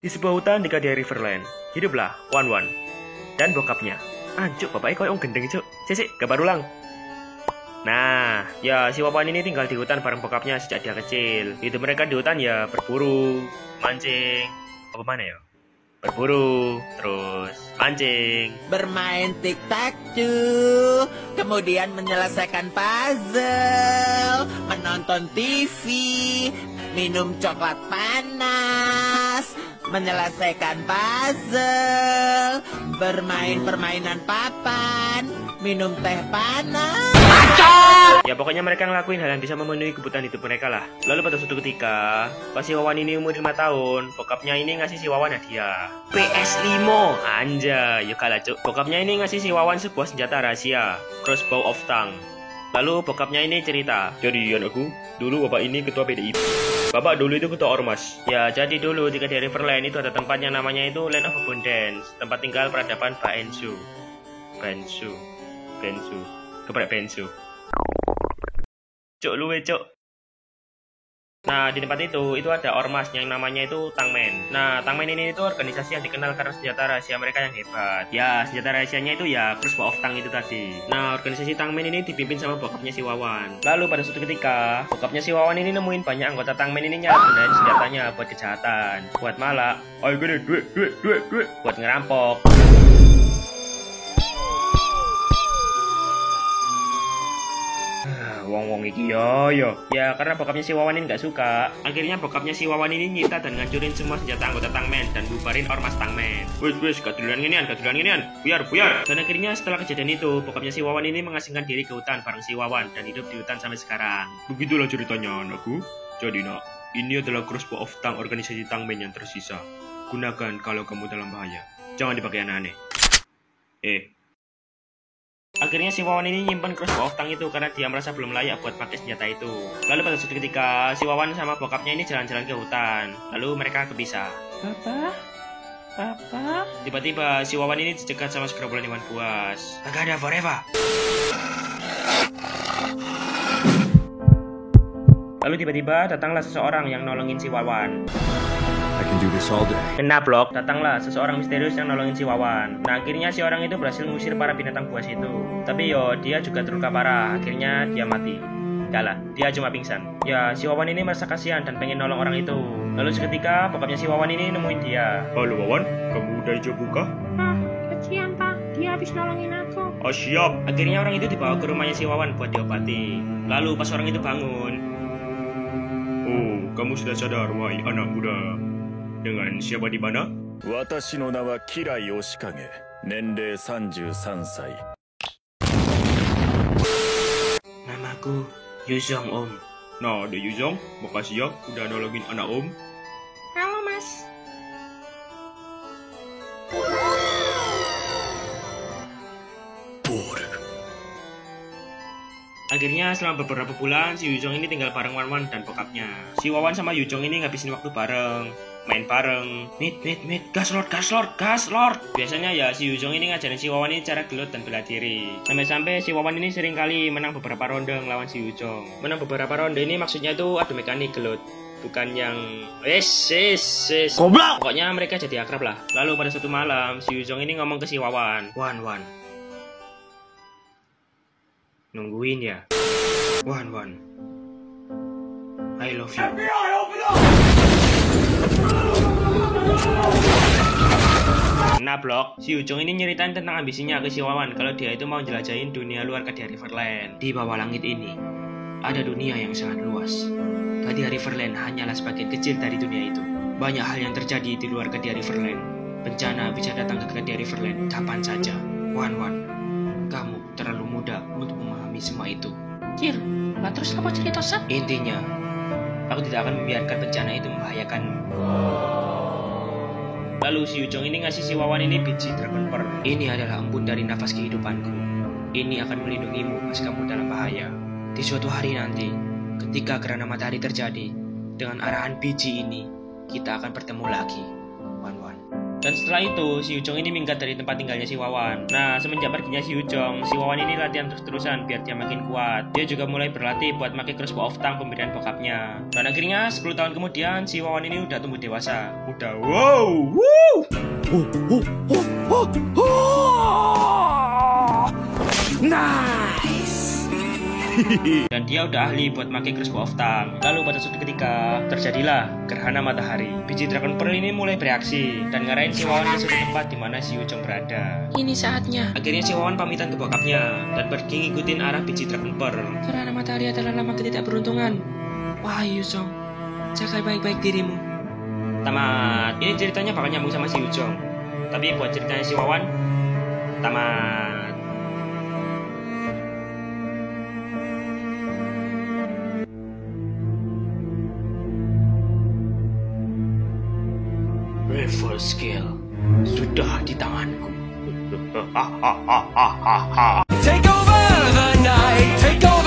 Di sebuah hutan dekat dari Riverland, hiduplah Wan Wan dan bokapnya. Cuk, bapaknya koyo gendeng, cuk. Sik, gambar ulang. Nah, ya si Wawan ini tinggal di hutan bareng bokapnya sejak dia kecil. Hidup mereka di hutan ya berburu, mancing, apa mana ya? Berburu, terus mancing, bermain tic-tac-toe, kemudian menyelesaikan puzzle, menonton TV, minum coklat panas, menyelesaikan puzzle, bermain permainan papan, minum teh panas. Ya pokoknya mereka ngelakuin hal yang bisa memenuhi kebutuhan hidup mereka lah. Lalu pada suatu ketika, pas si Wawan ini umur 5 tahun, bokapnya ini ngasih si Wawan hadiah PS5. Anjay, yuk kalah cuk. Bokapnya ini ngasih si Wawan sebuah senjata rahasia, Crossbow of Tongue. Lalu bokapnya ini cerita, jadi anakku, dulu bapak ini ketua PDIP. Bapak dulu itu ketua Ormas. Ya jadi dulu di Riverland itu ada tempat yang namanya itu Land of Abundance, tempat tinggal peradaban Bensu. Geprek Bensu. Cuk luwe cuk. Nah di tempat itu ada ormas yang namanya itu Tangmen. Nah Tangmen ini itu organisasi yang dikenal karena senjata rahasia mereka yang hebat. Ya senjata rahasianya itu ya Crossbow of Tongue itu tadi. Nah organisasi Tangmen ini dipimpin sama bokapnya si Wawan. Lalu pada suatu ketika bokapnya si Wawan ini nemuin banyak anggota Tangmen ini nyalahgunain senjatanya buat kejahatan, buat malak. Ayo gede duit, buat ngerampok. Wong iki ya karena bokapnya si Wawan ini nggak suka. Akhirnya bokapnya si Wawan ini nyita dan ngancurin semua senjata anggota Tangmen dan bubarin ormas Tangmen. Wes gak duluan ginian, buyar. Dan akhirnya setelah kejadian itu bokapnya si Wawan ini mengasingkan diri ke hutan bareng si Wawan dan hidup di hutan sampai sekarang. Begitulah ceritanya anakku. Jadi nak, ini adalah Crossbow of Tongue organisasi Tangmen yang tersisa. Gunakan kalau kamu dalam bahaya. Jangan dipakai aneh-aneh. Akhirnya si Wawan ini nyimpen Crossbow of Tongue itu karena dia merasa belum layak buat pakai senjata itu. Lalu pada suatu ketika si Wawan sama bokapnya ini jalan-jalan ke hutan. Lalu mereka kepisah. Papa. Tiba-tiba si Wawan ini dicegat sama segerombolan hewan buas. Agada forever. Lalu tiba-tiba datanglah seseorang yang nolongin si Wawan. I can do this all day. Kena blok, datanglah seseorang misterius yang nolongin si Wawan. Nah akhirnya si orang itu berhasil mengusir para binatang buas itu. Tapi dia juga terluka parah. Akhirnya dia mati. Enggak lah, dia cuma pingsan. Ya si Wawan ini merasa kasihan dan pengen nolong orang itu. Lalu seketika bokapnya si Wawan ini nemuin dia. Halo Wawan, kamu udah hijau buka? Kasihan pak, dia habis nolongin aku. Oh siap. Akhirnya orang itu dibawa ke rumahnya si Wawan buat diobati. Lalu pas orang itu bangun. Oh, kamu sudah sadar wahai anak muda. Dengan siapa di mana? Watashi no na wa Kirai Yoshikage, nenrei 33 歳. Namaku Yuzong Om. Nah, ada Yuzong, makasih ya udah nolongin anak Om. Halo mas. Akhirnya selama beberapa bulan si Yuzong ini tinggal bareng Wawan dan bokapnya. Si Wawan sama Yuzong ini ngabisin waktu bareng, main bareng. Mit, gas lord. Biasanya ya si Yuzong ini ngajarin si Wawan ini cara gelut dan bela diri. Sampai-sampai si Wawan ini sering kali menang beberapa ronde ngelawan si Yuzong. Menang beberapa ronde ini maksudnya itu adu mekanik gelut, bukan yang goblok. Pokoknya mereka jadi akrab lah. Lalu pada suatu malam si Yuzong ini ngomong ke si Wawan, Wan. Nungguin ya. Wan. I love you. FBI, open up! Nah blok, si Yuzong ini nyeritain tentang ambisinya ke si Wawan kalau dia itu mau jelajahin dunia luar Kadia Riverland. Di bawah langit ini, ada dunia yang sangat luas. Kadia Riverland hanyalah sebagian kecil dari dunia itu. Banyak hal yang terjadi di luar Kadia Riverland. Bencana bisa datang ke Kadia Riverland kapan saja. Wan, kamu terlalu muda untuk memahami semua itu. Kir, lah terus apa cerita Sat? Intinya, aku tidak akan membiarkan bencana itu membahayakan. Lalu si Yuzong ini ngasih si Wawan ini biji Dragon Pearl. Ini adalah embun dari nafas kehidupanku. Ini akan melindungimu pas kamu dalam bahaya. Di suatu hari nanti, ketika gerhana matahari terjadi, dengan arahan biji ini, kita akan bertemu lagi. Wan. Dan setelah itu, si Ujong ini minggat dari tempat tinggalnya si Wawan. Nah, semenjak perginya si Ujong, si Wawan ini latihan terus-terusan biar dia makin kuat. Dia juga mulai berlatih buat pakai crossbow of tongue pemberian bokapnya. Dan akhirnya 10 tahun kemudian, si Wawan ini udah tumbuh dewasa. Udah wow, woo! Nice. Dan dia udah ahli buat pakai crossbow of tongue. Lalu pada suatu ketika terjadilah gerhana matahari. Biji Dragon Pearl ini mulai bereaksi dan ngarahin si Wawan ke suatu tempat di mana si Ujong berada. Ini saatnya. Akhirnya si Wawan pamitan ke bokapnya dan pergi ngikutin arah biji Dragon Pearl. Gerhana matahari adalah lama ketidakberuntungan. Wahai Ujong, jaga baik-baik dirimu. Tamat. Ini ceritanya bakal nyambung sama si Ujong. Tapi buat ceritanya si Wawan, tamat. Reverse skill sudah di tanganku. Take over the night, take over.